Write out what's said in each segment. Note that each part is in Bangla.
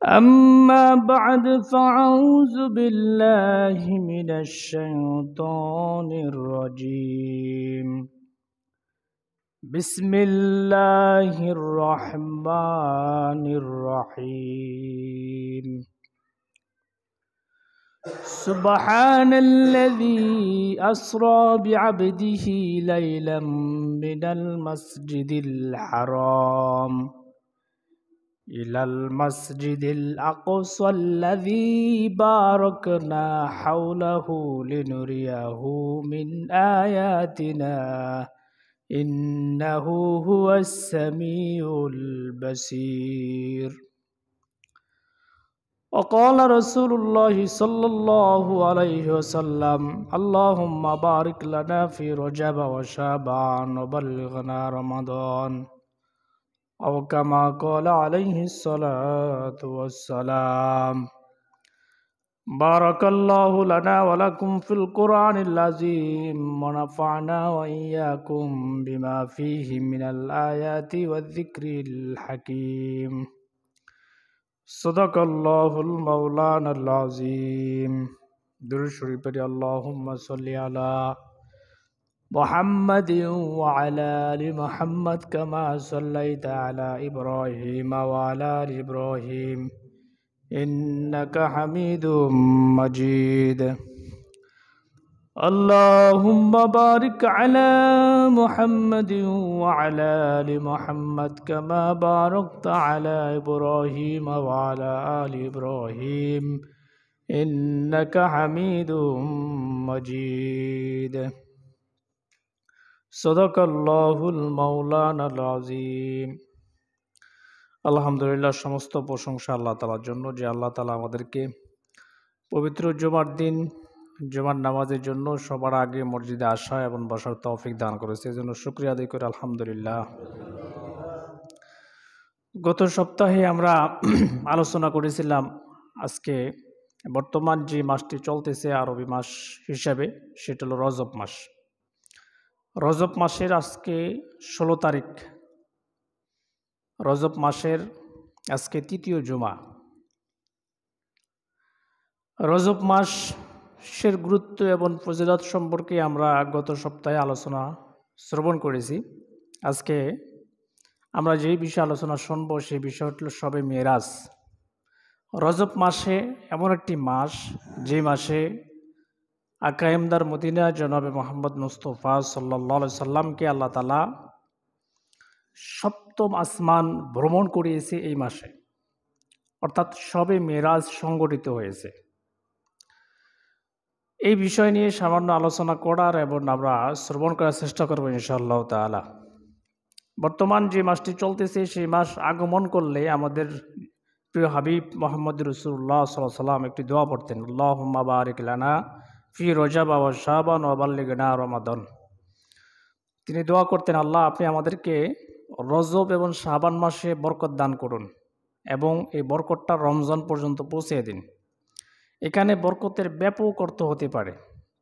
أما بعد فأعوذ بالله من الشيطان الرجيم بسم الله الرحمن الرحيم سبحان الذي أسرى بعبده ليلا من المسجد الحرام إلى المسجد الأقصى الذي باركنا حوله لنريه من آياتنا إنه هو السميع البصير وقال رسول الله صلى الله عليه وسلم اللهم بارك لنا في رجب وشعبان وبلغنا رمضان أو كما قال عليه الصلاة والسلام بارك الله لنا ولكم في القرآن العظيم ونفعنا وإياكم بما فيه من الآيات والذكر الحكيم صدق الله المولانا العظيم درود شريف پڑھیں اللهم صل على محمد وعلى آل محمد كما صليت على إبراهيم وعلى آل إبراهيم إنك حميد مجيد اللهم بارك على محمد وعلى آل محمد كما باركت على إبراهيم وعلى آل إبراهيم إنك حميد مجيد সদাকাল্লাহুল মাওলানাল আযীম। আলহামদুলিল্লাহ, সমস্ত প্রশংসা আল্লাহ তাআলার জন্য যে আল্লাহ তাআলা আমাদেরকে পবিত্র জুমার দিন জুমার নামাজের জন্য সবার আগে মসজিদে আসা এবং বসার তৌফিক দান করেছে, এজন্য শুকরিয়া আদায় করে আলহামদুলিল্লাহ। গত সপ্তাহে আমরা আলোচনা করেছিলাম আজকে বর্তমান যে মাসটি চলতেছে আরবি মাস হিসাবে, সেটা হলো রজব মাস। রজব মাসের আজকে 16 তারিখ, রজব মাসের আজকে তৃতীয় জুমা। রজব মাসের গুরুত্ব এবং ফজিলত সম্পর্কে আমরা গত সপ্তাহে আলোচনা শ্রবণ করেছি। আজকে আমরা যেই বিষয়ে আলোচনা শুনব সেই বিষয় হল শবে মেরাজ। রজব মাসে এমন একটি মাস যে মাসে আকা ইমদার মদিনা জনাবে মোহাম্মদ মুস্তফা সাল্লাল্লাহু আলাইহি সাল্লামকে আল্লাহ তাআলা সপ্তম আসমান ভ্রমণ করিয়েছে এই মাসে, অর্থাৎ শবে মেরাজ সংগঠিত হয়েছে। এই বিষয় নিয়ে সামান্য আলোচনা করার এবং আমরা শ্রবণ করার চেষ্টা করব ইনশাআল্লাহ তাআলা। বর্তমান যে মাসটি চলতেছে সেই মাস আগমন করলে আমাদের প্রিয় হাবিব মোহাম্মদ রাসূলুল্লাহ সাল্লাল্লাহু আলাইহি সাল্লাম একটি দোয়া পড়তেন, আল্লাহুম্মা বারিক লানা ফি রজব ওয়া শাবান ওয়া বাল্লিগনা রমাদান। তিনি দোয়া করতেন, আল্লাহ আপনি আমাদেরকে রজব এবং শাবান মাসে বরকত দান করুন এবং এই বরকতটা রমজান পর্যন্ত পৌঁছে দিন। এখানে বরকতের ব্যাপক অর্থ হতে পারে,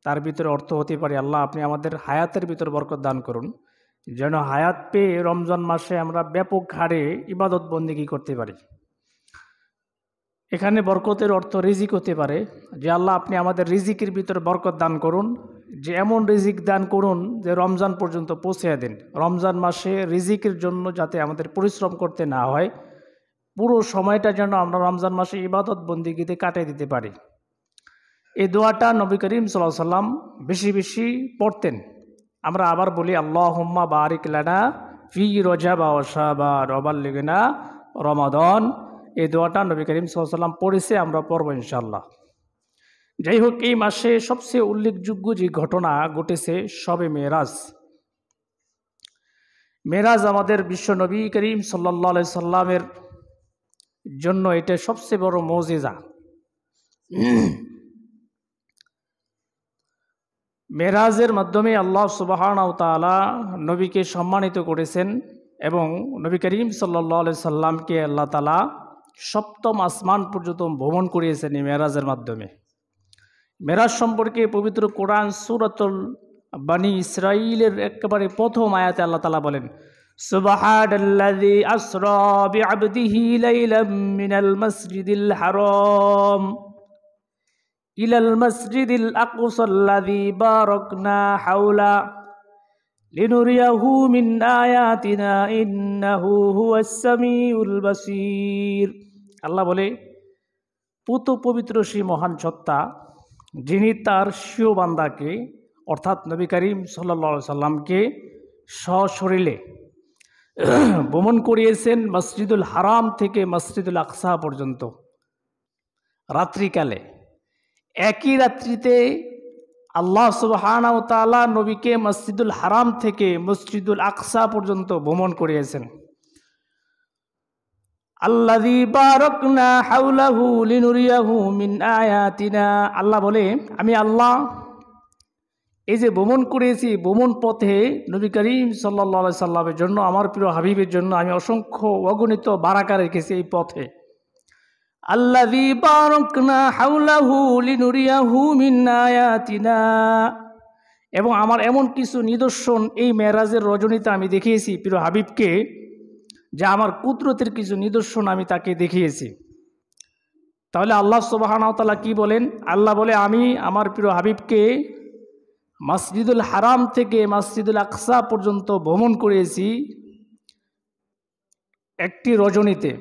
তার ভিতরে অর্থ হতে পারে আল্লাহ আপনি আমাদের হায়াতের ভিতরে বরকত দান করুন, যেন হায়াত পেয়ে রমজান মাসে আমরা ব্যাপক হারে ইবাদত বন্দেগী করতে পারি। এখানে বরকতের অর্থ রিজিক হতে পারে, যে আল্লাহ আপনি আমাদের রিজিকের ভিতরে বরকত দান করুন, যে এমন রিজিক দান করুন যে রমজান পর্যন্ত পৌঁছে দিন। রমজান মাসে রিজিকের জন্য যাতে আমাদের পরিশ্রম করতে না হয়, পুরো সময়টা যেন আমরা রমজান মাসে ইবাদত বন্দেগীতে কাটিয়ে দিতে পারি। এই দোয়াটা নবী করিম সাল্লাল্লাহু আলাইহি সাল্লাম বেশি বেশি পড়তেন। আমরা আবার বলি, আল্লাহুম্মা বারিক লানা ফি রজব ওয়া শাবান ওয়া বাল্লিগনা রমাদান। এই দোয়াটা নবী করিম সাল্লাল্লাহু আলাইহি সাল্লাম পড়েছে, আমরা পড়ব ইনশাআল্লাহ। যাই হোক, এই মাসে সবচেয়ে উল্লেখযোগ্য যে ঘটনা ঘটেছে শবে মেরাজ। মেরাজ আমাদের বিশ্ব নবী করিম সাল্লাল্লাহু আলাইহি সাল্লামের জন্য এটা সবচেয়ে বড় মুজিজা। মেরাজের মাধ্যমে আল্লাহ সুবহানাহু ওয়া তাআলা নবীকে সম্মানিত করেছেন এবং নবী করিম সাল্লাল্লাহু আলাইহি সাল্লামকে আল্লাহ তাআলা সপ্তম আসমান পর্যন্ত ভ্রমণ করিয়েছেন এই মেরাজের মাধ্যমে। মেরাজ সম্পর্কে পবিত্র কোরআন সূরাতুল বানি ইসরাঈলের একেবারে প্রথম আয়াতে আল্লাহ তাআলা বলেন, সুবহানাল্লাযী আসরা বিআবদিহি লাইলাম মিনাল মাসজিদিল হারাম ইলাল মাসজিদিল আকসাল্লাযী বারাকনা হাওলা লিনুরিয়াহু মিন আয়াতিনা ইন্নাহু হুয়াস সামিউল বাসীর। আল্লাহ বলে, পুত পবিত্র সেই মহান সত্তা যিনি তার স্বীয় বান্দাকে অর্থাৎ নবী করিম সাল্লাল্লাহু আলাইহি সাল্লামকে সশরীরে ভ্রমণ করিয়েছেন মসজিদুল হারাম থেকে মসজিদুল আকসা পর্যন্ত রাত্রিকালে। একই রাত্রিতে আল্লাহ সুবহানাহু ওয়া তাআলা নবীকে মসজিদুল হারাম থেকে মসজিদুল আকসা পর্যন্ত ভ্রমণ করিয়েছেন। আল্লাযী বারাকনা হাওলাহু লিনুরিয়াহু মিন আয়াতিনা। আল্লাহ বলে, আমি আল্লাহ এই যে ভ্রমণ করেছি, ভ্রমণ পথে নবী করিম সাল্লাল্লাহু আলাইহি সাল্লামের জন্য, আমার প্রিয় হাবিবের জন্য আমি অসংখ্য অগণিত বারাকা রেখেছি এই পথে। আল্লাযী বারাকনা হাওলাহু লিনুরিয়াহু মিন আয়াতিনা, এবং আমার এমন কিছু নিদর্শন এই মেরাজের রজনীতে আমি দেখিয়েছি প্রিয় হাবিবকে, যা আমার কুদরতের কিছু নিদর্শন আমি তাকে দেখিয়েছি। তাহলে আল্লাহ সুবহানাহু ওয়া তাআলা কি বলেন? আল্লাহ বলে, আমি আমার প্রিয় হাবিবকে মসজিদুল হারাম থেকে মসজিদুল আকসা পর্যন্ত ভ্রমণ করিয়েছি একটি রজনীতে।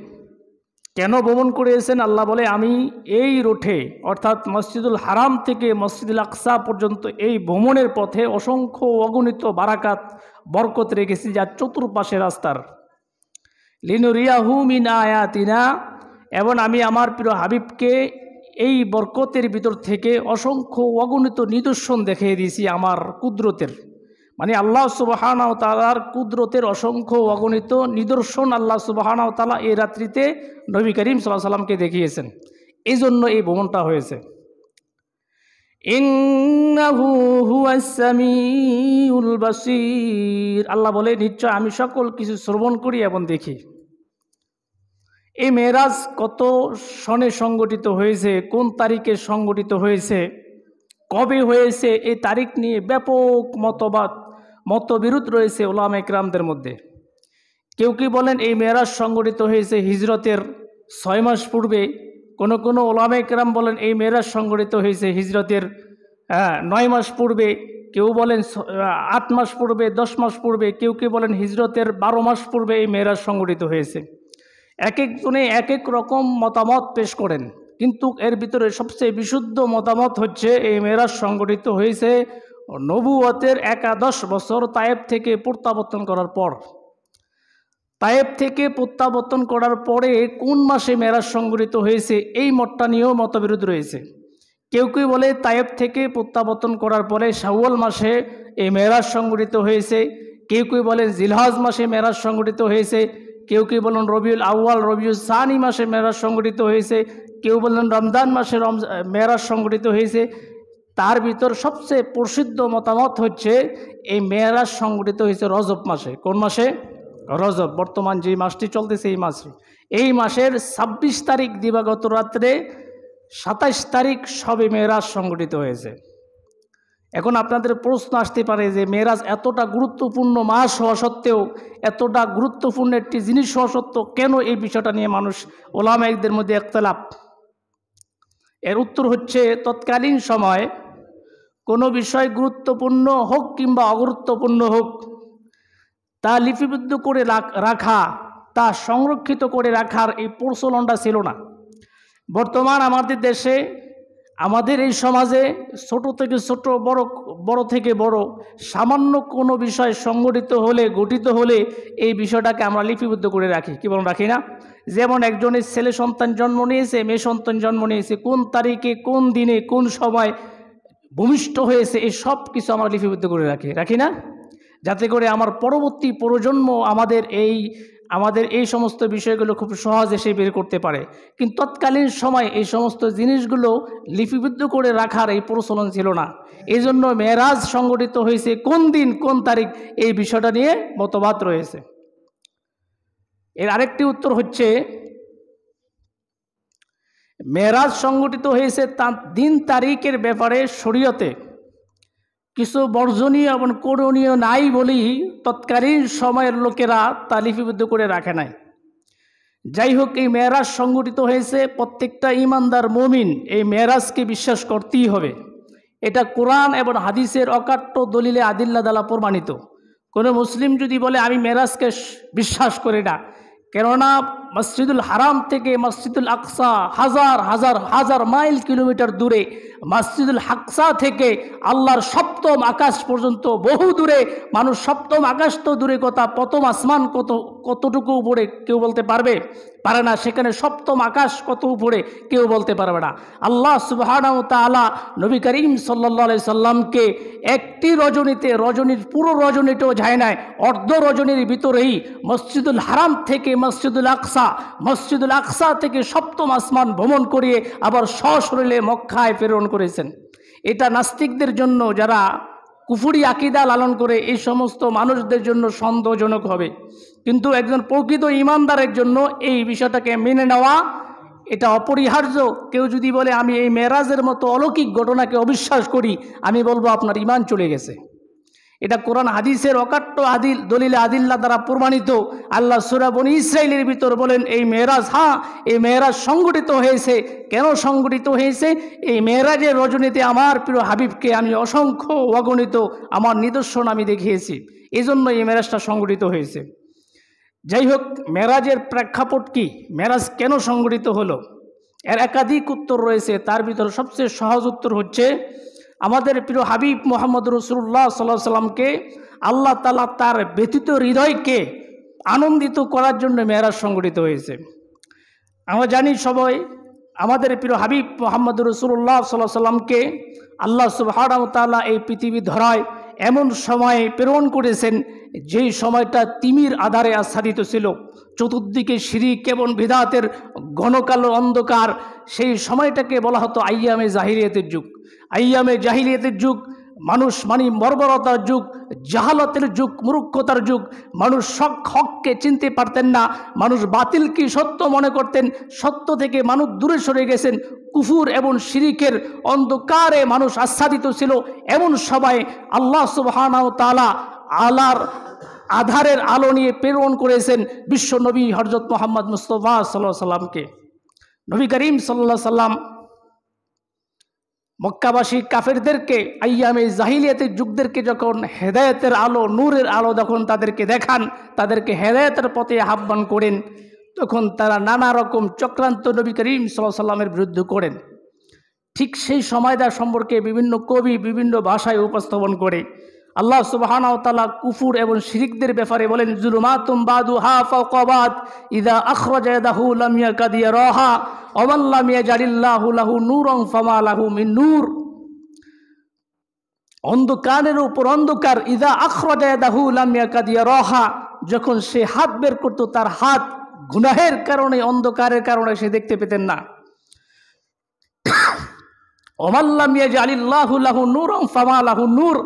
কেন ভ্রমণ করিয়েছেন? আল্লাহ বলে, আমি এই রুটে অর্থাৎ মসজিদুল হারাম থেকে মসজিদুল আকসা পর্যন্ত এই ভ্রমণের পথে অসংখ্য অগণিত বারাকাত বরকত রেখেছি, যা চতুর্পাশে রাস্তার। লিনুরিয়াহু মিন আয়াতিনা, এবং আমি আমার প্রিয় হাবিবকে এই বরকতের ভিতর থেকে অসংখ্য অগণিত নিদর্শন দেখিয়ে দিয়েছি আমার কুদরতের। মানে আল্লাহ সুবহানাহু ওয়া তাআলার কুদরতের অসংখ্য অগণিত নিদর্শন আল্লাহ সুবহানাহু ওয়া তাআলা এই রাত্রিতে নবী করিম সাল্লাল্লাহু আলাইহি সাল্লামকে দেখিয়েছেন। এই জন্য এই ভ্রমণটা হয়েছে। ইন্নাহু হুয়াস সামিউল বাসীর। আল্লাহ বলে, নিশ্চয় আমি সকল কিছু শ্রবণ করি এবং দেখি। এই মেরাজ কত সনে সংগঠিত হয়েছে, কোন তারিখে সংগঠিত হয়েছে, কবে হয়েছে, এই তারিখ নিয়ে ব্যাপক মতবিরোধ রয়েছে উলামা ইকরামদের মধ্যে। কেউ কি বলেন এই মেরাজ সংগঠিত হয়েছে হিজরতের 6 মাস পূর্বে, কোনো উলামা ইকরাম বলেন এই মেরাজ সংগঠিত হয়েছে হিজরতের 9 মাস পূর্বে, কেউ বলেন 8 মাস পূর্বে, 10 মাস পূর্বে, কেউ বলেন হিজরতের 12 মাস পূর্বে এই মেরাজ সংগঠিত হয়েছে। এক একজনে এক এক রকম মতামত পেশ করেন, কিন্তু এর ভিতরে সবচেয়ে বিশুদ্ধ মতামত হচ্ছে এই মেরাজ সংগঠিত হয়েছে নবুয়তের 11 বছর তায়েব থেকে প্রত্যাবর্তন করার পর। তায়েব থেকে প্রত্যাবর্তন করার পরে কোন মাসে মেরাজ সংগঠিত হয়েছে এই মতটা নিয়েও মতবিরোধ রয়েছে। কেউ বলে তায়েব থেকে প্রত্যাবর্তন করার পরে শাওয়াল মাসে এই মেরাজ সংগঠিত হয়েছে, কেউ বলেন জিলহজ মাসে মেরাজ সংগঠিত হয়েছে, কেউ বলেন রবিউল আউয়াল রবিউল সানি মাসে মেরাজ সংগঠিত হয়েছে, কেউ বলেন রমজান মাসে মেরাজ সংগঠিত হয়েছে। তার ভিতর সবচেয়ে প্রসিদ্ধ মতামত হচ্ছে এই মেরাজ সংগঠিত হয়েছে রজব মাসে। কোন মাসে? রজব। বর্তমান যে মাসটি চলতেছে এই মাসে, এই মাসের 26 তারিখ দিবাগত রাত্রে 27 তারিখ শবে মেরাজ সংগঠিত হয়েছে। এখন আপনাদের প্রশ্ন আসতে পারে যে মেরাজ এতটা গুরুত্বপূর্ণ মাস হওয়া সত্ত্বেও, এতটা গুরুত্বপূর্ণ একটি জিনিস হওয়া সত্ত্বেও কেন এই বিষয়টা নিয়ে মানুষ উলামাদের মধ্যে ইখতিলাফ? এর উত্তর হচ্ছে, তৎকালীন সময় কোনো বিষয় গুরুত্বপূর্ণ হোক কিংবা অগুরুত্বপূর্ণ হোক, তা লিপিবদ্ধ করে রাখা, তা সংরক্ষিত করে রাখার এই প্রচলনটা ছিল না। বর্তমান আমাদের দেশে, আমাদের এই সমাজে ছোট থেকে ছোট, বড় থেকে বড় সামান্য কোনো বিষয় সংগঠিত হলে, গঠিত হলে এই বিষয়টাকে আমরা লিপিবদ্ধ করে রাখি। কি বলেন, রাখি না? যেমন একজনের ছেলে সন্তান জন্ম নিয়েছে, মেয়ে সন্তান জন্ম নিয়েছে, কোন তারিখে, কোন দিনে, কোন সময় ভূমিষ্ঠ হয়েছে, এই সব কিছু আমরা লিপিবদ্ধ করে রাখি না? যাতে করে আমার পরবর্তী প্রজন্ম আমাদের এই সমস্ত বিষয়গুলো খুব সহজে সে বের করতে পারে। কিন্তু তৎকালীন সময় এই সমস্ত জিনিসগুলো লিপিবদ্ধ করে রাখার এই প্রচলন ছিল না। এই জন্য মেরাজ সংগঠিত হয়েছে কোন দিন, কোন তারিখ, এই বিষয়টা নিয়ে মতবাদ রয়েছে। এর আরেকটি উত্তর হচ্ছে, মেরাজ সংগঠিত হয়েছে দিন তারিখের ব্যাপারে শরীয়তে কিছু বর্জনীয় এবং করণীয় নাই বলেই তৎকালীন সময়ের লোকেরা তা লিপিবদ্ধ করে রাখে নাই। যাই হোক, এই মেরাজ সংগঠিত হয়েছে। প্রত্যেকটা ইমানদার মুমিন এই মেরাজকে বিশ্বাস করতেই হবে। এটা কোরআন এবং হাদিসের অকাট্য দলিলে আদিল্লা দ্বারা প্রমাণিত। কোনো মুসলিম যদি বলে আমি মেরাজকে বিশ্বাস করি না, কেননা মসজিদুল হারাম থেকে মসজিদুল আকসা হাজার হাজার হাজার মাইল কিলোমিটার দূরে, মসজিদুল আকসা থেকে আল্লাহর সপ্তম আকাশ পর্যন্ত বহু দূরে। মানুষ সপ্তম আকাশ তো দূরে কথা, প্রথম আসমান কতটুকু উপরে কেউ বলতে পারবে? পারে না। সেখানে সপ্তম আকাশ কত উপরে কেউ বলতে পারবে না। আল্লাহ সুবহানাহু ওয়া তাআলা নবী করিম সাল্লাল্লাহু আলাইহি সাল্লামকে একটি রজনীতে, রজনীর পুরো রজনীতেও যায় নাই, অর্ধ রজনীর ভিতরেই মসজিদুল হারাম থেকে মসজিদুল আকসা থেকে সপ্তম আসমান ভ্রমণ করিয়ে আবার সশরীরে মক্কায় প্রেরণ করেছেন। এটা নাস্তিকদের জন্য, যারা কুফরি আকীদা লালন করে, এই সমস্ত মানুষদের জন্য সন্দেহজনক হবে। কিন্তু একজন প্রকৃত ঈমানদারের জন্য এই বিষয়টাকে মেনে নেওয়া এটা অপরিহার্য। কেউ যদি বলে আমি এই মেরাজের মতো অলৌকিক ঘটনাকে অবিশ্বাস করি, আমি বলবো আপনার ঈমান চলে গেছে। এটা কোরআন হাদিসের অকাট্য দলিলে আদিল্লা দ্বারা প্রমাণিত। আল্লাহ সূরা বনী ইসরাঈলের ভিতর বলেন এই মেরাজ, এই মেরাজ সংগঠিত হয়েছে। কেন সংগঠিত হয়েছে? এই মেরাজের রজনীতে আমার প্রিয় হাবিবকে আমি অসংখ্য অগণিত আমার নিদর্শন আমি দেখিয়েছি, এই জন্য এই মেরাজটা সংগঠিত হয়েছে। যাই হোক, মেরাজের প্রেক্ষাপট কি? মেরাজ কেন সংগঠিত হলো? এর একাধিক উত্তর রয়েছে। তার ভিতরে সবচেয়ে সহজ উত্তর হচ্ছে, আমাদের প্রিয় হাবিব মুহাম্মদ রাসূলুল্লাহ সাল্লাল্লাহু আলাইহি ওয়াসাল্লামকে আল্লাহ তাআলা তার ব্যথিত হৃদয়কে আনন্দিত করার জন্য মেরাজ সংগঠিত হয়েছে। আমরা জানি সবাই, আমাদের প্রিয় হাবিব মুহাম্মদ রাসূলুল্লাহ সাল্লাল্লাহু আলাইহি ওয়াসাল্লামকে আল্লাহ সুবহানাহু ওয়া তাআলা এই পৃথিবী ধরায় এমন সময়ে প্রেরণ করেছেন যেই সময়টা তিমির আধারে আচ্ছাদিত ছিল, চতুর্দিকে শিরিক এবং বিদআতের ঘন কালো অন্ধকার। সেই সময়টাকে বলা হতো আইয়ামে জাহিলিয়াতের যুগ। আইয়ামে জাহিলিয়াতের যুগ মানুষ বর্বরতার যুগ, জাহালতের যুগ, মূর্খতার যুগ। মানুষ হককে চিনতে পারতেন না, মানুষ বাতিলকে সত্য মনে করতেন, সত্য থেকে মানুষ দূরে সরে গেছেন। কুফুর এবং শিরিকের অন্ধকারে মানুষ আচ্ছাদিত ছিল। এমন সময় আল্লাহ সুবহানাহু ওয়া তাআলা আলার আধারের আলো নিয়ে প্রেরণ করেছেন বিশ্ব নবী হযরত মুহাম্মদ মুস্তাফা সাল্লাল্লাহু আলাইহি সাল্লামকে। নবী করিম সাল্লাল্লাহু আলাইহি সাল্লাম মক্কাবাসী কাফেরদেরকে, আইয়ামে জাহিলিয়াতের যুগদেরকে যখন হেদায়েতের আলো, নূরের আলো যখন তাদেরকে দেখান, তাদেরকে হেদায়েতের পথে আহ্বান করেন, তখন তারা নানা রকম চক্রান্ত নবী করিম সাল্লাল্লাহু আলাইহি সাল্লামের বিরুদ্ধে করেন। ঠিক সেই সময়টা সম্পর্কে বিভিন্ন কবি বিভিন্ন ভাষায় উপস্থাপন করে আল্লাহ সুবহানাহু ওয়া তাআলা কুফর এবং শিরকদের ব্যাপারে বলেন, যুলুমাতুম বাদুহা ফাওকা বাদ ইযা আখরাজা ইয়াদাহু লাম ইয়াকাদ ইয়ারাহা ওয়া মান লাম ইয়াজালিল্লাহু লাহু নূরান ফামা লাহু মিন নূর। অন্ধকারের উপর অন্ধকার, ইযা আখরাজা ইয়াদাহু লাম ইয়াকাদ ইয়ারাহা, যখন সে হাত বের করত তার হাত গুনাহের কারণে, অন্ধকারের কারণে সে দেখতে পেতেন না। ওয়া মান লাম ইয়াজালিল্লাহু লাহু নূরান ফামা লাহু নূর,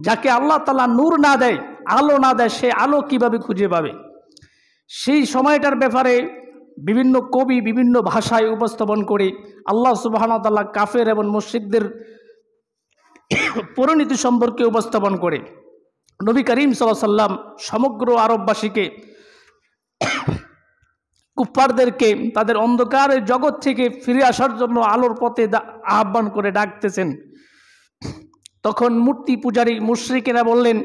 যাকে আল্লাহ তাআলা নূর না দেয়, আলো না দেয়, সে আলো কিভাবে খুঁজে পাবে? সেই সময়টার ব্যাপারে বিভিন্ন কবি বিভিন্ন ভাষায় উপস্থাপন করে আল্লাহ সুবহানাহু ওয়া তাআলা কাফের এবং মুশরিকদের পরিণতি সম্পর্কে উপস্থাপন করে নবী করিম সাল্লাল্লাহু আলাইহি সাল্লাম সমগ্র আরববাসীকে, কুফফারদেরকে তাদের অন্ধকারের জগৎ থেকে ফিরে আসার জন্য আলোর পথে আহ্বান করে ডাকতেছেন। তখন মূর্তি পূজারী মুশরিকেরা বললেন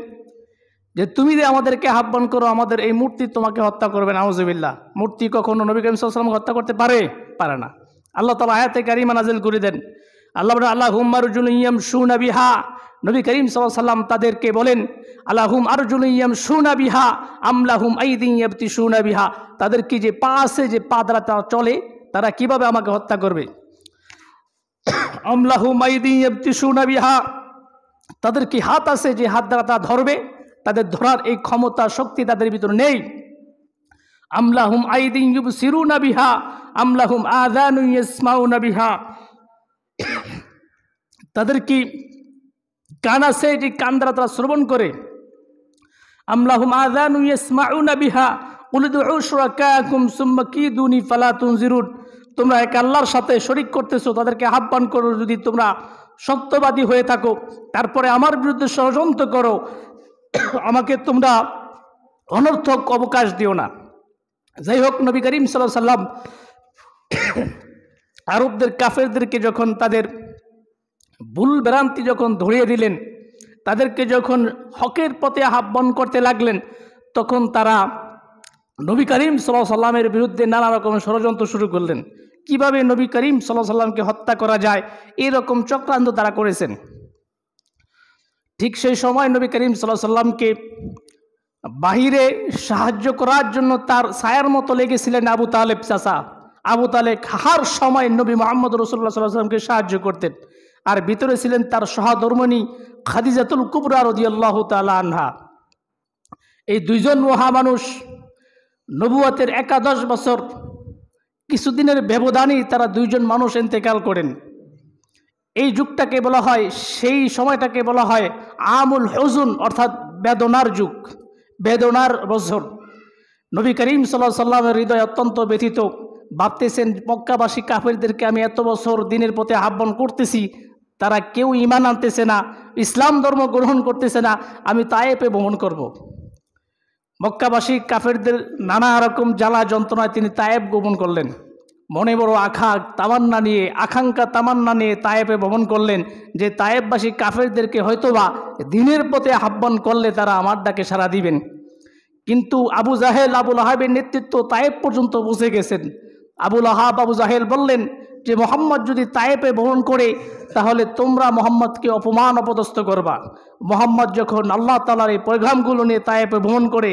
যে তুমি যে আমাদেরকে আহ্বান করো, আমাদের এই মূর্তি তোমাকে হত্যা করবে। নাউযুবিল্লাহ। মূর্তি কখনো নবী করিম সাল্লাল্লাহু আলাইহি ওয়াসাল্লামকে হত্যা করতে পারে না। আল্লাহ তাআলা আয়াতে কারিমা নাযিল করে দেন। আল্লাহ বলেন আল্লাহুম্মা আরজুলুন ইয়ামশুনা বিহা। নবী করিম সাল্লাল্লাহু আলাইহি ওয়াসাল্লাম তাদেরকে বলেন আল্লাহুম আরজুলুন ইয়ামশুনা বিহা আম লাহুম আইদিন ইয়াবতিশুনা বিহা, তাদের কি যে পা আছে, যে পা দ্বারা তারা চলে, তারা কিভাবে আমাকে হত্যা করবে? আম লাহুম আইদিন ইয়াবতিশুনা বিহা, তাদের কি হাত আছে যে হাত দ্বারা তারা ধরবে? তাদের ধরার এই ক্ষমতা শক্তি তাদের ভিতরে নেই। আমলাহুম আইদিন ইউবসিরুনা বিহা আমলাহুম আযানুন ইয়াসমাউনা বিহা, তাদের কি কান আছে যে কান দ্বারা তারা শ্রবণ করে? আমলাহুম আযানুন ইয়াসমাউনা বিহা কুল উদউ শুরাকাকুম সুম্মা কিদুনি ফালা তুনজিরুন, তোমরা এক আল্লাহর সাথে শরীক করতেছো, তাদেরকে আহ্বান করো যদি তোমরা সত্যবাদী হয়ে থাকো, তারপরে আমার বিরুদ্ধে ষড়যন্ত্র করো, আমাকে তোমরা অনর্থক অবকাশ দিও না। যাই হোক, নবী করিম সাল্লাল্লাহু আলাইহি সাল্লাম আরবদের কাফেরদেরকে যখন তাদের ভুল ভ্রান্তি যখন ধরিয়ে দিলেন, তাদেরকে যখন হকের পথে আহ্বান করতে লাগলেন, তখন তারা নবী করিম সাল্লাল্লাহু আলাইহি সাল্লামের বিরুদ্ধে নানা রকম ষড়যন্ত্র শুরু করলেন। কিভাবে নবী করিম সাল্লাল্লাহু আলাইহি সাল্লামকে হত্যা করা যায়, এরকম চক্রান্ত তারা করেছেন। ঠিক সেই সময় নবী করিম সাল্লাল্লাহু আলাইহি সাল্লামকে বাহিরে সাহায্য করার জন্য তার ছায়ার মতো লেগেছিলেন আবু তালেব চাচা। আবু তালেব হার সময় নবী মুহাম্মদ রাসূলুল্লাহ সাল্লাল্লাহু আলাইহি সাল্লামকে সাহায্য করতেন। আর ভিতরে ছিলেন তার সহধর্মিণী খাদিজাতুল কুবরা রাদিয়াল্লাহু তাআলা আনহা। এই দুইজন মহামানুষ নবুয়তের 11 বছর কিছুদিনের ব্যবধানেই তারা দুইজন মানুষ ইন্তেকাল করেন। এই যুগটাকে বলা হয়, সেই সময়টাকে বলা হয় আমুল হুজুন, অর্থাৎ বেদনার যুগ, বেদনার বছর। নবী করিম সাল্লাল্লাহু আলাইহি সাল্লামের হৃদয় অত্যন্ত ব্যথিত। ভাবতেছেন, মক্কাবাসী কাফেরদেরকে আমি এত বছর দিনের পথে আহ্বান করতেছি, তারা কেউ ঈমান আনতেছে না, ইসলাম ধর্ম গ্রহণ করতেছে না, আমি তায়েফে ভ্রমণ করব। মক্কাবাসী কাফেরদের নানা রকম জ্বালা যন্ত্রণায় তিনি তায়েফ গমন করলেন। মনে বড় আকাঙ্ক্ষা তামান্না নিয়ে তায়েফে ভ্রমণ করলেন, যে তায়েফবাসী কাফেরদেরকে হয়তোবা দিনের পথে আহ্বান করলে তারা আমার ডাকে সাড়া দিবেন। কিন্তু আবু জাহেল, আবু লাহাবের নেতৃত্ব তায়েফ পর্যন্ত পৌঁছে গেছেন। আবু লাহাব, আবু জাহেল বললেন যে মোহাম্মদ যদি তায়েফে ভ্রমণ করে, তাহলে তোমরা মোহাম্মদকে অপমান অপদস্থ করবা। মোহাম্মদ যখন আল্লাহ তাআলার এই পয়গামগুলো নিয়ে তায়েফে ভ্রমণ করে,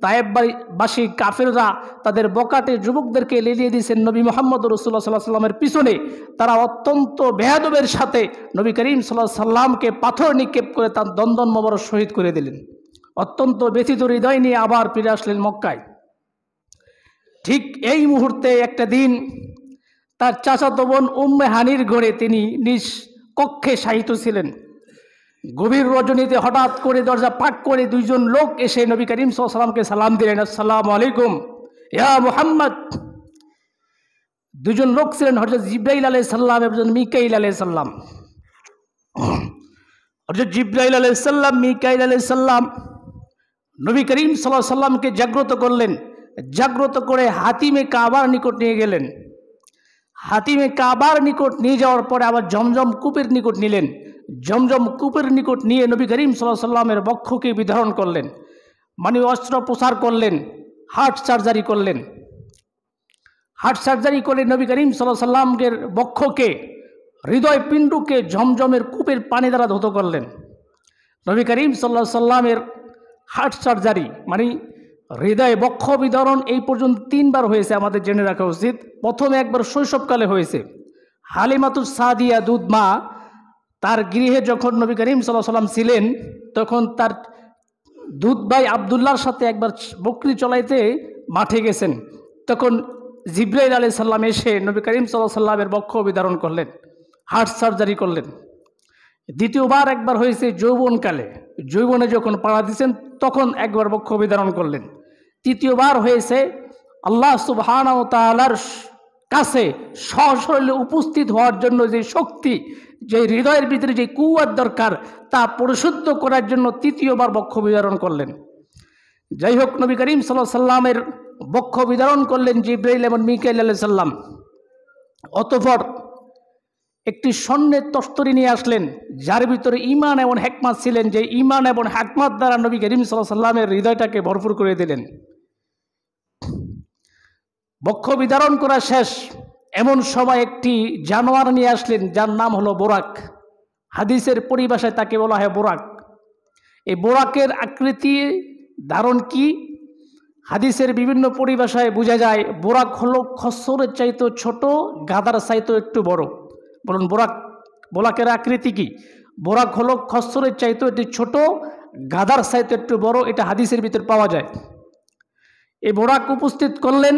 তায়েফবাসী কাফেররা তাদের বকাটে যুবকদেরকে লেলিয়ে দিয়েছেন নবী মুহাম্মদ রাসূলুল্লাহ সাল্লাল্লাহু আলাইহি সাল্লামের পিছনে। তারা অত্যন্ত বেয়াদবের সাথে নবী করিম সাল্লাল্লাহু আলাইহি সাল্লামকে পাথর নিক্ষেপ করে তার দন্দন মোবারক শহীদ করে দিলেন। অত্যন্ত ব্যথিত হৃদয় নিয়ে আবার ফিরে আসলেন মক্কায়। ঠিক এই মুহূর্তে একটা দিন তার চাচাতো বোন উম্মে হানির ঘরে তিনি নিজ কক্ষে শায়িত ছিলেন। গভীর রজনীতে হঠাৎ করে দরজা পাক করে দুইজন লোক এসে নবী করিম সাল্লাল্লাহু আলাইহি সাল্লামকে সালাম দিলেন, আসসালামু আলাইকুম ইয়া মুহাম্মদ। দুজন লোক ছিলেন হযরত জিবরাইল আলাইহিস সালাম এবং মিকাইল আলাইহিস সালাম। হযরত জিবরাইল আলাইহিস সালাম, মিকাইল আলাইহিস সালাম নবী করিম সাল্লাল্লাহু আলাইহি সাল্লামকে জাগ্রত করলেন। জাগ্রত করে হাতিমে কাবার নিকট নিয়ে গেলেন। হাতিমে কাবার নিকট নিয়ে যাওয়ার পরে আবার জমজম কূপের নিকট নিলেন। জমজম কূপের নিকট নিয়ে নবী করিম সাল্লাল্লাহু আলাইহি সাল্লামের বক্ষকে বিধারণ করলেন, মানে অস্ত্র প্রসার করলেন, হার্ট সার্জারি করলেন। হার্ট সার্জারি করে নবী করিম সাল্লাল্লাহু আলাইহি সাল্লামের বক্ষকে, হৃদয় পিণ্ডকে জমজমের কূপের পানি দ্বারা ধৌত করলেন। নবী করিম সাল্লাল্লাহু আলাইহি সাল্লামের হার্ট সার্জারি মানে হৃদয় বক্ষ বিদারণ এই পর্যন্ত 3 বার হয়েছে, আমাদের জেনে রাখা উচিত। প্রথমে একবার শৈশবকালে হয়েছে। হালিমাতুস সাদিয়া দুধ মা তার গৃহে যখন নবী করিম সাল্লাল্লাহু আলাইহি সাল্লাম ছিলেন, তখন তার দুধ ভাই আব্দুল্লাহর সাথে একবার বকরি চলাইতে মাঠে গেছেন। তখন জিবরাইল আলাইহিস সালাম এসে নবী করিম সাল্লাল্লাহু আলাইহি সাল্লামের বক্ষ বিদারণ করলেন, হার্ট সার্জারি করলেন। দ্বিতীয়বার একবার হয়েছে যৌবনকালে, যৌবনে যখন পাড়া দিয়েছেন তখন একবার বক্ষ বিদারণ করলেন। তৃতীয়বার হয়েছে আল্লাহ সুবহানাহু ওয়া তাআলার কাছে সশরীরে উপস্থিত হওয়ার জন্য যে শক্তি, যে হৃদয়ের ভিতরে যে কুওয়াত দরকার, তা পরিশুদ্ধ করার জন্য তৃতীয়বার বক্ষ বিদারণ করলেন। যাই হোক, নবী করিম সাল্লাল্লাহু আলাইহি সাল্লামের বক্ষ বিদারণ করলেন জিবরাইল এবং মিকাইল আলাইহিস সালাম। অতঃপর একটি স্বর্ণের তস্তরি নিয়ে আসলেন, যার ভিতরে ঈমান এবং হিকমত ছিলেন, যে ঈমান এবং হিকমত দ্বারা নবী করিম সাল্লাল্লাহু আলাইহি সাল্লামের হৃদয়টাকে ভরপুর করে দিলেন। বক্ষ বিদারণ করা শেষ, এমন সময় একটি জানোয়ার নিয়ে আসলেন, যার নাম হলো বোরাক। হাদিসের পরিভাষায় তাকে বলা হয় বোরাক। এই বোরাকের আকৃতি ধারণ কি, হাদিসের বিভিন্ন পরিভাষায় বোঝা যায় বোরাক হলো খচ্চরের চাইতে ছোট, গাধার চাইতে একটু বড়। বলুন, বোরাকের আকৃতি কি? বোরাক হলো খচ্চরের চাইতে একটু ছোট, গাধার চাইতে একটু বড়, এটা হাদিসের ভিতর পাওয়া যায়। এই বোরাক উপস্থিত করলেন,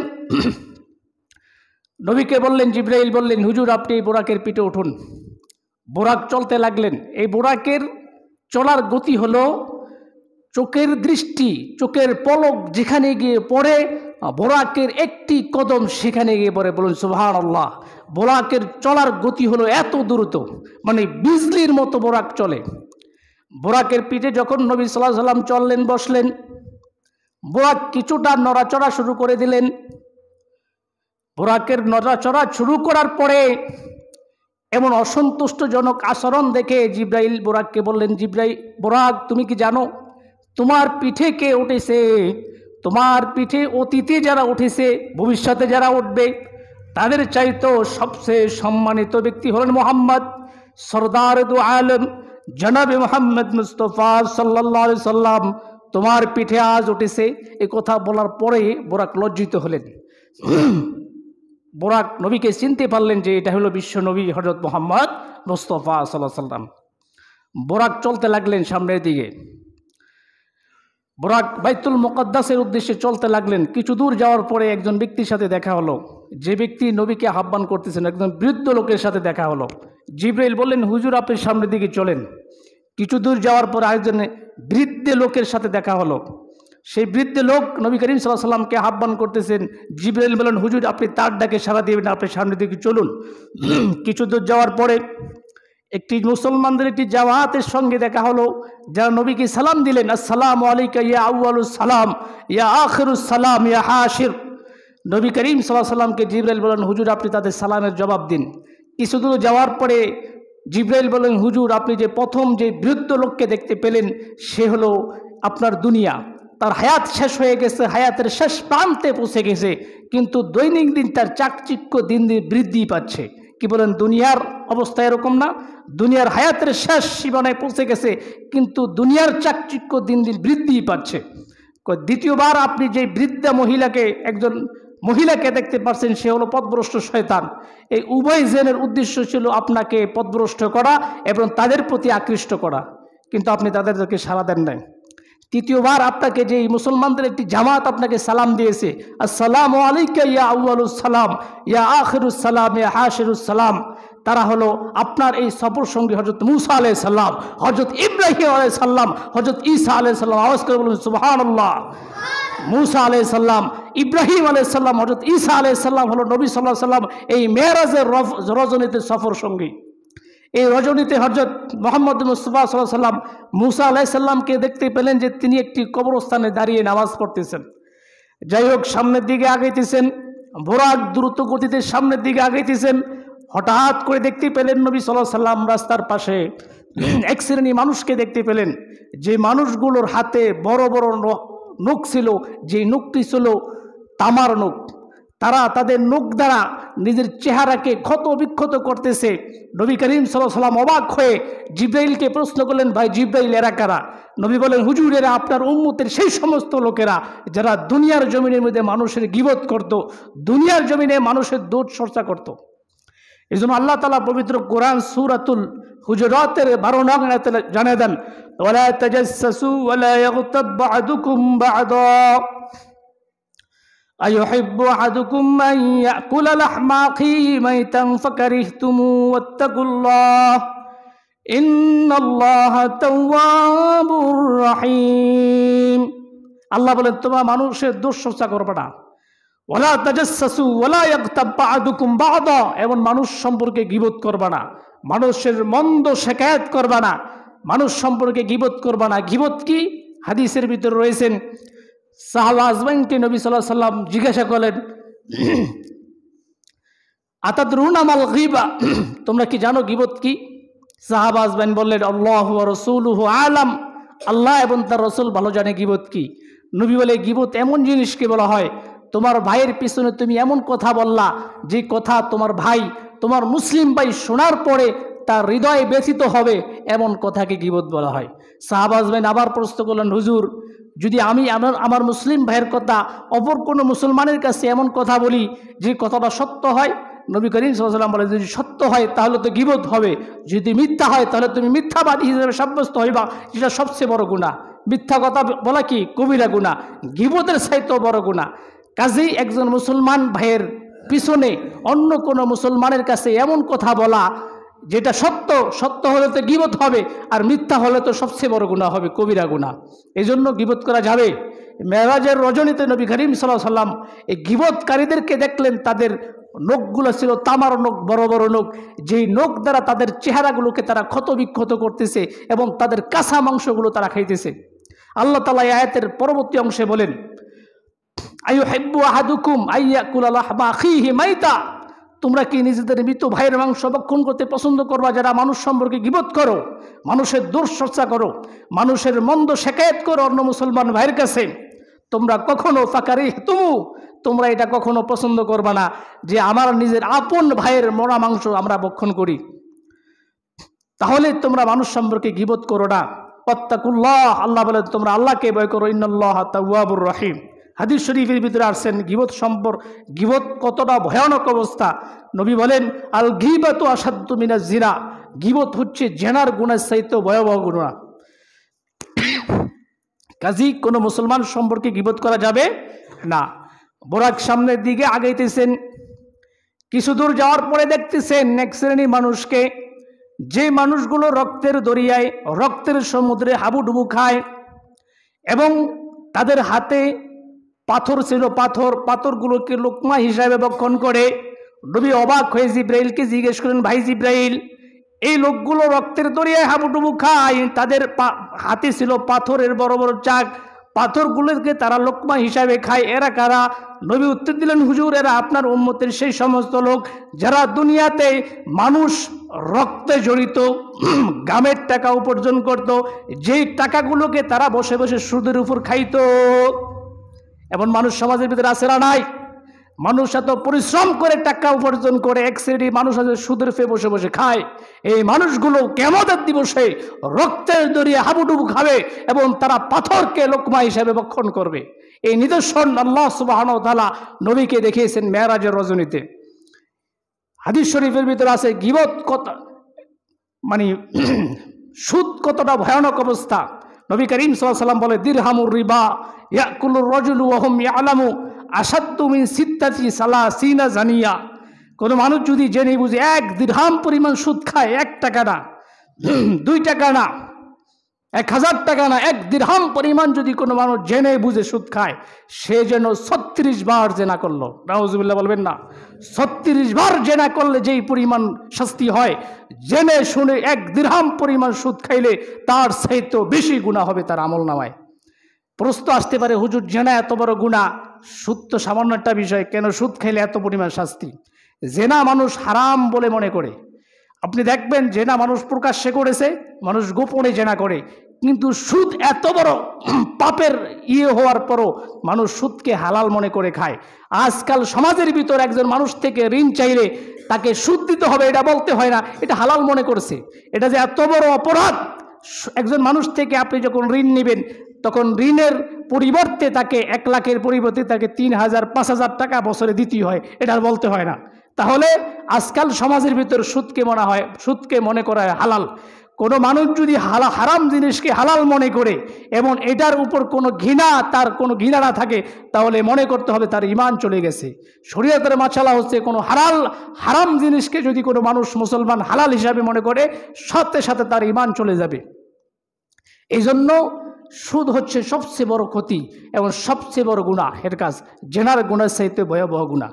নবীকে বললেন, জিবরাইল বললেন, হুজুর আপনি এই বোরাকের পিঠে উঠুন। বোরাক চলতে লাগলেন। এই বোরাকের চলার গতি হলো চোখের দৃষ্টি, চোখের পলক যেখানে গিয়ে পড়ে, বোরাকের একটি কদম সেখানে গিয়ে পড়ে। বলুন সুবহানাল্লাহ। বোরাকের চলার গতি হলো এত দ্রুত, মানে বিজলির মতো বোরাক চলে। বোরাকের পিঠে যখন নবী সাল্লাল্লাহু আলাইহি সাল্লাম চললেন, বসলেন, বুরাক কিছুটা নড়াচড়া শুরু করে দিলেন। বুরাকের নড়াচড়া শুরু করার পরে এমন অসন্তুষ্টজনক আচরণ দেখে জিব্রাইল বুরাককে বললেন, বুরাক, তুমি কি জানো তোমার পিঠে কে উঠেছে? তোমার পিঠে অতীতে যারা উঠেছে, ভবিষ্যতে যারা উঠবে, তাদের চাইতেও সবচেয়ে সম্মানিত ব্যক্তি হলেন মোহাম্মদ সরদার দু আলম জনাবে মোহাম্মদ মুস্তফা সাল্লাল্লাহু আলাইহি সাল্লাম তোমার পিঠে আজ উঠেছে। এই কথা বলার পরে বুরাক লজ্জিত হলেন। বুরাক নবীকে চিনতে পারলেন যে এটা হলো বিশ্ব নবী হযরত মুহাম্মদ মুস্তফা সাল্লাল্লাহু আলাইহি সাল্লাম। বুরাক চলতে লাগলেন সামনের দিকে। বুরাক বাইতুল মুকদ্দাসের উদ্দেশ্যে চলতে লাগলেন। কিছু দূর যাওয়ার পরে একজন ব্যক্তির সাথে দেখা হলো। যে ব্যক্তি নবীকে আহ্বান করতেছেন একজন বৃদ্ধ লোকের সাথে দেখা হলো। জিব্রাইল বললেন, হুজুর আপনি সামনের দিকে চলেন। কিছু দূর যাওয়ার পর আরেকজন বৃদ্ধ লোকের সাথে দেখা হলো। সেই বৃদ্ধ লোক নবী করিম সাল্লাল্লাহু আলাইহি সাল্লামকে আহ্বান করতেছেন। জিব্রাইল বললেন, হুজুর আপনি তার ডাকে সাড়া দিবেন, আপনি সামনের দিকে চলুন। কিছু দূর যাওয়ার পরে একটি মুসলমানদের একটি জামাতের সঙ্গে দেখা হলো, যারা নবীকে সালাম দিলেন, আসসালামু আলাইকা ইয়া আউয়ালুস সালাম ইয়া আখিরুস সালাম ইয়া হাশির। নবী করিম সাল্লাল্লাহু আলাইহি সাল্লামকে জিব্রাইল বললেন, হুজুর আপনি তাদের সালামের জবাব দিন। কিছু দূর যাওয়ার পরে জিব্রাইল বললেন, হুজুর আপনি যে প্রথম যে বৃদ্ধ লোককে দেখতে পেলেন সে হলো আপনার দুনিয়া। তার হায়াত শেষ হয়ে গেছে, হায়াতের শেষ প্রান্তে পৌঁছে গেছে, কিন্তু দৈনন্দিন তার চাকচিক্য দিন দিন বৃদ্ধি পাচ্ছে। কি বলেন, দুনিয়ার অবস্থা এরকম না? দুনিয়ার হায়াতের শেষ সীমানায় পৌঁছে গেছে, কিন্তু দুনিয়ার চাকচিক্য দিন দিন বৃদ্ধি পাচ্ছে। দ্বিতীয়বার আপনি যে বৃদ্ধা মহিলাকে, একজন মহিলাকে দেখতে পাচ্ছেন, সে হলো পথভ্রষ্ট শয়তান। এই উভয় জেনের উদ্দেশ্য ছিল আপনাকে পথভ্রষ্ট করা এবং তাদের প্রতি আকৃষ্ট করা, কিন্তু আপনি তাদেরকে সাড়া দেন নাই। তৃতীয়বার আপনাকে যে মুসলমানদের একটি জামাত আপনাকে সালাম দিয়েছে, আসসালামু আলাইকা ইয়া আউয়ালুস সালাম ইয়া আখিরুস সালাম ইয়া হাশিরুস সালাম, তারা হলো আপনার এই সফর সঙ্গী হযরত মূসা আলাইহিস সালাম, হযরত ইব্রাহিম আলাইহিস সালাম, হযরত ঈসা আলাইহিস সালাম। আওয়াজ করে বলুন সুবহানাল্লাহ। মূসা আলাইহিস সালাম, ইব্রাহিম আলাইহিস সালাম, হযরত ঈসা আলাইহিস সালাম হলো নবী সাল্লাল্লাহু আলাইহি সাল্লাম এই মেরাজের রজনীতে সফর সঙ্গী। এই রজনীতে হযরত মুহাম্মদ মুস্তাফা সাল্লাল্লাহু আলাইহি সাল্লাম মূসা আলাইহিস সালামকে দেখতে পেলেন যে তিনি একটি কবরস্থানে দাঁড়িয়ে নামাজ পড়তেছেন। যাই হোক, সামনের দিকে আগাইতেছেন, বুরাক দ্রুত গতিতে সামনের দিকে আগাইতেছেন। হঠাৎ করে দেখতে পেলেন নবী সাল্লাল্লাহু আলাইহি সাল্লাম রাস্তার পাশে এক শ্রেণী মানুষকে দেখতে পেলেন, যে মানুষগুলোর হাতে বড় বড় নখ ছিল, যে নখটি ছিল তামার নখ। তারা তাদের নখ দ্বারা নিজের চেহারাকে ক্ষত বিক্ষত করতেছে। নবী করিম সাল্লাল্লাহু আলাইহি সাল্লাম অবাক হয়ে জিব্রাইলকে প্রশ্ন করলেন, ভাই জিব্রাইল, এরা কারা? নবী বলেন, হুজুর এরা আপনার উম্মতের সেই সমস্ত লোকেরা যারা দুনিয়ার জমিনের মধ্যে মানুষের গীবত করত, দুনিয়ার জমিনে মানুষের দোষ চর্চা করত। এই জন্য আল্লাহ তাআলা পবিত্র কোরআন সূরাতুল হুজুরাতের 12 নং আয়াতে জানিয়ে দেন, ওয়ালা তাজাসসু ওয়ালা ইয়াগতাব বা'দুকুম বা'দা أيحب أحدكم أن يأكل لحم أخيه ميتا فكرهتموه واتقوا الله إن الله تواب رحيم। আল্লাহ বলেন, তোমরা মানুষের দোষ চর্চা করবে না। ওয়ালা তাজাসসু ওয়ালা ইয়াগতাব বা'দুকুম বা'দা, এমন মানুষ সম্পর্কে গীবত করবে না, মানুষের মন্দ শিকায়ত করবে না, মানুষ সম্পর্কে গীবত করবে না। গীবত কি? হাদিসের ভিতরে রয়েছেন, সাহাবা আজমাইনকে নবী সাল্লাল্লাহু আলাইহি সাল্লাম জিজ্ঞাসা করলেন, আতাদরুনা মাল গীবা, তোমরা কি জানো গীবত কি? সাহাবা আজমাইন বললেন, আল্লাহু ওয়া রাসূলুহু আলাম, আল্লাহ এবং তার রাসূল ভালো জানে গীবত কি। নবী বলে, গীবত এমন জিনিসকে বলা হয়, তোমার ভাইয়ের পিছনে তুমি এমন কথা বললা যে কথা তোমার ভাই, তোমার মুসলিম ভাই শোনার পরে তার হৃদয়ে ব্যথিত হবে, এমন কথাকে গীবত বলা হয়। সাহাবা আজমাইন আবার প্রশ্ন করলেন, হুজুর যদি আমি আমার মুসলিম ভাইয়ের কথা অপর কোনো মুসলমানের কাছে এমন কথা বলি যে কথাটা সত্য হয়? নবী করিম সাল্লাল্লাহু আলাইহি ওয়াসাল্লাম বলেন, যদি সত্য হয় তাহলে তো গীবত হবে, যদি মিথ্যা হয় তাহলে তুমি মিথ্যাবাদী হিসেবে সাব্যস্ত হইবা, যেটা সবচেয়ে বড় গুনাহ। মিথ্যা কথা বলা কি? কবিরা গুনাহ, গীবতের চাইতেও বড় গুনাহ। কাজেই একজন মুসলমান ভাইয়ের পিছনে অন্য কোনো মুসলমানের কাছে এমন কথা বলা যেটা সত্য হলে তো গীবত হবে, আর মিথ্যা হলে তো সবচেয়ে বড় গুনাহ হবে, কবিরা গুনাহ। এই জন্য গীবত করা যাবে। মেরাজের রজনীতে নবী করিম সাল্লাল্লাহু আলাইহি ওয়াসাল্লাম এই গীবতকারীদেরকে দেখলেন, তাদের নখগুলো ছিল তামার নখ, বড় বড় নখ, যেই নখ দ্বারা তাদের চেহারাগুলোকে তারা ক্ষত বিক্ষত করতেছে এবং তাদের কাঁচা মাংসগুলো তারা খাইতেছে। আল্লাহ তাআলা এই আয়াতের পরবর্তী অংশে বলেন, আইয়ুহিব্বু আহাদুকুম আইয়াকুলা লাহমা আখিহি মাইতা, তোমরা কি নিজেদের মৃত ভাইয়ের মাংস ভক্ষণ করতে পছন্দ করবা যারা মানুষ সম্পর্কে গীবত করো, মানুষের দুশ্চর্চা করো, মানুষের মন্দ শেকায়েত করো অন্য মুসলমান ভাইয়ের কাছে? তোমরা কখনো তোমরা এটা কখনো পছন্দ করবা না যে আমার নিজের আপন ভাইয়ের মরা মাংস আমরা ভক্ষণ করি। তাহলে তোমরা মানুষ সম্পর্কে গীবত করো না। ওয়াত্তাকুল্লাহ, আল্লাহ বলেন তোমরা আল্লাহকে ভয় করো। ইন্নাল্লাহা তাওয়াবুর রহিম। হাদিস শরীফের ভিতরে আসছেন গীবত কতটা ভয়ানক অবস্থা। নবী বলেন আল গীবাতু আসাদ্দু মিনাজ জিনা, গীবত হচ্ছে জেনার গুনাহ চাইতে ভয়াবহ গুনাহ। কাজী কোনো মুসলমান সম্পর্কে গীবত করা যাবে না। বোরাক সামনের দিকে আগাইতেছেন, কিছু দূর যাওয়ার পরে দেখতেছেন এক শ্রেণীর মানুষকে, যে মানুষগুলো রক্তের দরিয়ায় রক্তের সমুদ্রে হাবুডুবু খায় এবং তাদের হাতে পাথর ছিল, পাথরগুলোকে লোকমা হিসাবে ভক্ষণ করে। নবী অবাক হয়ে জিব্রাইলকে জিজ্ঞেস করেন, ভাই জিব্রাইল, এই লোকগুলো রক্তের দরিয়ায় হাবুডুবু খায়, তাদের হাতে ছিল পাথরের বড় বড় চাক, পাথরগুলোকে তারা লোকমা হিসাবে খায়, এরা কারা? নবী উত্তর দিলেন, হুজুর, এরা আপনার উম্মতের সেই সমস্ত লোক যারা দুনিয়াতে মানুষ রক্তে জড়িত গামের টাকা উপার্জন করত, যেই টাকাগুলোকে তারা বসে বসে সুদের উপর খাইত। এমন মানুষ সমাজের ভিতরে আছে না নাই? মানুষ এত পরিশ্রম করে টাকা উপার্জন করে, এক শ্রেণী মানুষ আছে সুদের ফে বসে বসে খায়। এই মানুষগুলো কিয়ামতের দিবসে রক্তের দরিয়া হাবুডুবু খাবে এবং তারা পাথরকে লোকমা হিসেবে ভক্ষণ করবে। এই নিদর্শন আল্লাহ সুবহানাহু ওয়া তাআলা নবীকে দেখিয়েছেন মেরাজের রজনীতে। হাদিস শরীফের ভিতরে আছে গীবত কত সুদ কতটা ভয়ানক অবস্থা। নবী করিম সাল্লাল্লাহু আলাইহি ওয়াসাল্লাম বলে, দিরহামুর রিবা ইয়াকুলুর রাজুলু ওয়া হুম ইয়ালামু আসাদ্দু মিন সিত্তাতি সালাসিনা জানিয়া। কোনো মানুষ যদি জেনে বুঝে 1 দিরহাম পরিমাণ সুদ খায়, 1 টাকা না, 2 টাকা না, 1000 টাকা না, 1 দিরহাম পরিমাণ যদি কোনো মানুষ জেনে বুঝে সুদ খায়, সে যেন 36 বার জেনা করলো। নাউজুবিল্লাহ বলবেন না? 36 বার জেনা করলে যেই পরিমাণ শাস্তি হয়, জেনে শুনে 1 দিরহাম পরিমাণ সুদ খাইলে তার চাইতে বেশি গুনাহ হবে তার আমলনামায়। প্রশ্ন আসতে পারে, হুজুর, জেনা এত বড় গুনাহ, সুদ তো সামান্য একটা বিষয়, কেন সুদ খাইলে এত পরিমাণ শাস্তি? জেনা মানুষ হারাম বলে মনে করে। আপনি দেখবেন জেনা মানুষ প্রকাশ্যে করেছে, মানুষ গোপনে জেনা করে, কিন্তু সুদ এত বড় পাপের হওয়ার পরও মানুষ সুদকে হালাল মনে করে খায়। আজকাল সমাজের ভিতর একজন মানুষ থেকে ঋণ চাইলে তাকে সুদ দিতে হবে এটা বলতে হয় না, এটা হালাল মনে করছে। এটা যে এত বড় অপরাধ, একজন মানুষ থেকে আপনি যখন ঋণ নেবেন তখন ঋণের পরিবর্তে তাকে 1 লাখের পরিবর্তে তাকে 3000 5000 টাকা বছরে দিতে হয়, এটা বলতে হয় না। তাহলে আজকাল সমাজের ভিতর সুদকে মনে করা হয় হালাল। কোনো মানুষ যদি হারাম জিনিসকে হালাল মনে করে এবং এটার উপর তার কোনো ঘৃণা না থাকে, তাহলে মনে করতে হবে তার ঈমান চলে গেছে। শরীয়তের মাসালা হচ্ছে কোনো হারাম জিনিসকে যদি কোনো মানুষ মুসলমান হালাল হিসাবে মনে করে, সাথে সাথে তার ঈমান চলে যাবে। এই জন্য সুদ হচ্ছে সবচেয়ে বড় ক্ষতি এবং সবচেয়ে বড় গুনাহ। এর কাজ জেনার গুনাহ চাইতে ভয়াবহ গুনাহ।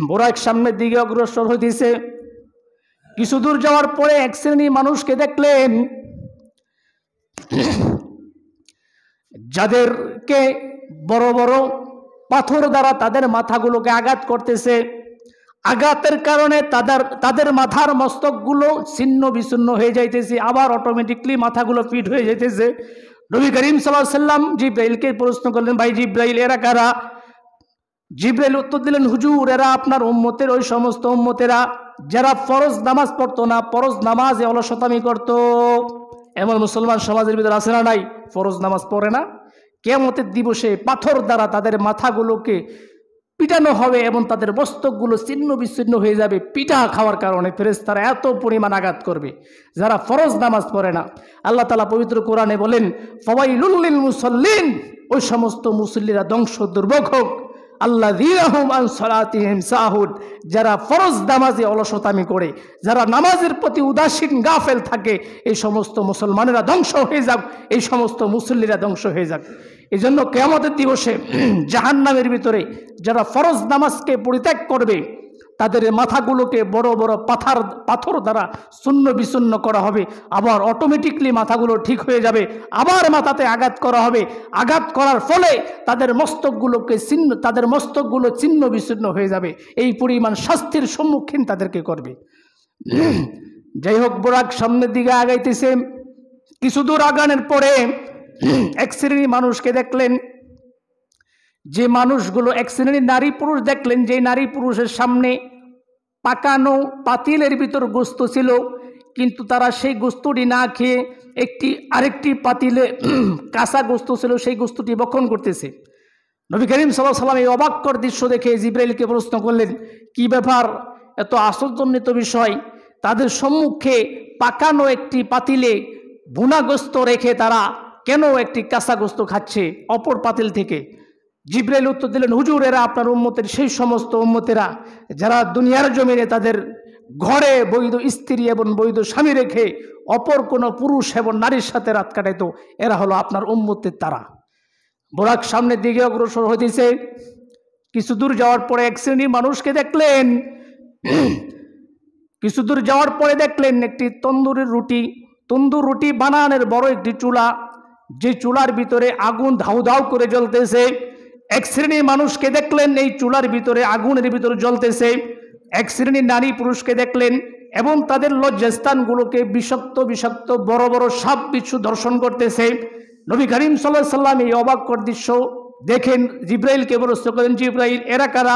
বোরাক সামনের দিকে অগ্রসর হইতেছে, কিছু দূর যাওয়ার পরে এক শ্রেণী মানুষকে দেখলেন যাদেরকে বড় বড় পাথর দ্বারা তাদের মাথাগুলোকে আঘাত করতেছে। আঘাতের কারণে তাদের মাথার মস্তকগুলো ছিন্ন বিচ্ছিন্ন হয়ে যাইতেছে, আবার অটোমেটিকলি মাথাগুলো ফিট হয়ে যাইতেছে। নবী করিম সাল্লাল্লাহু আলাইহি ওয়াসাল্লাম জিব্রাইলকে প্রশ্ন করলেন, ভাই জিব্রাইল, এরা কারা? জিব্রাইল উত্তর দিলেন, হুজুর, এরা আপনার উম্মতের ওই সমস্ত উম্মতেরা যারা ফরজ নামাজ পড়তো না, ফরজ নামাজে অলসতামি করত। এমন মুসলমান সমাজের ভিতরে আছে না নাই? ফরজ নামাজ পড়ে না। কিয়ামতের দিবসে পাথর দ্বারা তাদের মাথাগুলোকে পিটানো হবে এবং তাদের মস্তকগুলো ছিন্ন বিচ্ছিন্ন হয়ে যাবে পিটা খাওয়ার কারণে। ফেরেশতারা এত পরিমাণ আঘাত করবে যারা ফরজ নামাজ পড়ে না। আল্লাহ তাআলা পবিত্র কোরআনে বলেন, ফাওয়াইলুল লিল মুসাল্লিন, ওই সমস্ত মুসল্লিরা ধ্বংস দুর্ভোগ হোক, আল্লাযীনা হুম আন সালাতিহিম সাহুন, যারা ফরজ নামাজে অলসতামি করে, যারা নামাজের প্রতি উদাসীন গাফেল থাকে, এই সমস্ত মুসলমানেরা ধ্বংস হয়ে যাক, এই সমস্ত মুসল্লিরা ধ্বংস হয়ে যাক। এই জন্য কিয়ামতের দিবসে জাহান্নামের ভিতরে যারা ফরজ নামাজকে পরিত্যাগ করবে, তাদের মাথাগুলোকে বড় বড় পাথর দ্বারা শূন্য বিশূন্য করা হবে, আবার অটোমেটিকলি মাথাগুলো ঠিক হয়ে যাবে, আবার মাথাতে আঘাত করা হবে, আঘাত করার ফলে তাদের মস্তকগুলো ছিন্ন বিচ্ছিন্ন হয়ে যাবে। এই পরিমাণ শাস্তির সম্মুখীন তাদেরকে করবে। যাই হোক, বুরাক সামনের দিকে আগাইতেছে। কিছু দূর আগানোর পরে এক শ্রেণীর মানুষকে দেখলেন, যে মানুষগুলো এক শ্রেণীর নারী পুরুষ দেখলেন, যে নারী পুরুষের সামনে পাকানো পাতিলের ভিতর গোস্ত ছিল, কিন্তু তারা সেই গোস্তটি না খেয়ে আরেকটি পাতিলে কাঁচা গোস্ত ছিল, সেই গোস্তটি ভক্ষণ করতেছে। নবী করিম সাল্লাল্লাহু আলাইহি ওয়াসাল্লাম এই অবাককর দৃশ্য দেখে জিবরাইলকে প্রশ্ন করলেন, কি ব্যাপার, এত আশ্চর্যজনিত বিষয়, তাদের সম্মুখে পাকানো একটি পাতিলে ভুনা গোস্ত রেখে তারা কেন একটি কাঁচা গোস্ত খাচ্ছে অপর পাতিল থেকে? জিবরাইল উত্তর দিলেন, হুজুর, এরা আপনার উম্মতের সেই সমস্ত উম্মতেরা যারা দুনিয়ার জমিনে তাদের ঘরে বৈধ স্ত্রী এবং বৈধ স্বামী রেখে অপর কোনো পুরুষ এবং নারীর সাথে রাত কাটাইতো, এরা হলো আপনার উম্মতের তারা। বোরাক সামনের দিকে অগ্রসর হইতেছে। কিছু দূর যাওয়ার পরে এক শ্রেণীর মানুষকে দেখলেন, একটি তন্দুর রুটি বানানোর বড় একটি চুলা, যে চুলার ভিতরে আগুন ধাউ ধাউ করে জ্বলতেছে। এক শ্রেণীর মানুষকে দেখলেন এই চুলার ভিতরে আগুনের ভিতরে জ্বলতেছে। এক শ্রেণীর নারী পুরুষকে দেখলেন এবং তাদের লজ্জাস্থানগুলোকে বিষাক্ত বড় বড় সাপ বিচ্ছু দর্শন করতেছে। নবী করিম সাল্লাল্লাহু আলাইহি ওয়াসাল্লাম এই অবাককর দৃশ্য দেখেন জিবরাইলকে প্রশ্ন করেন, জিবরাইল, এরা কারা?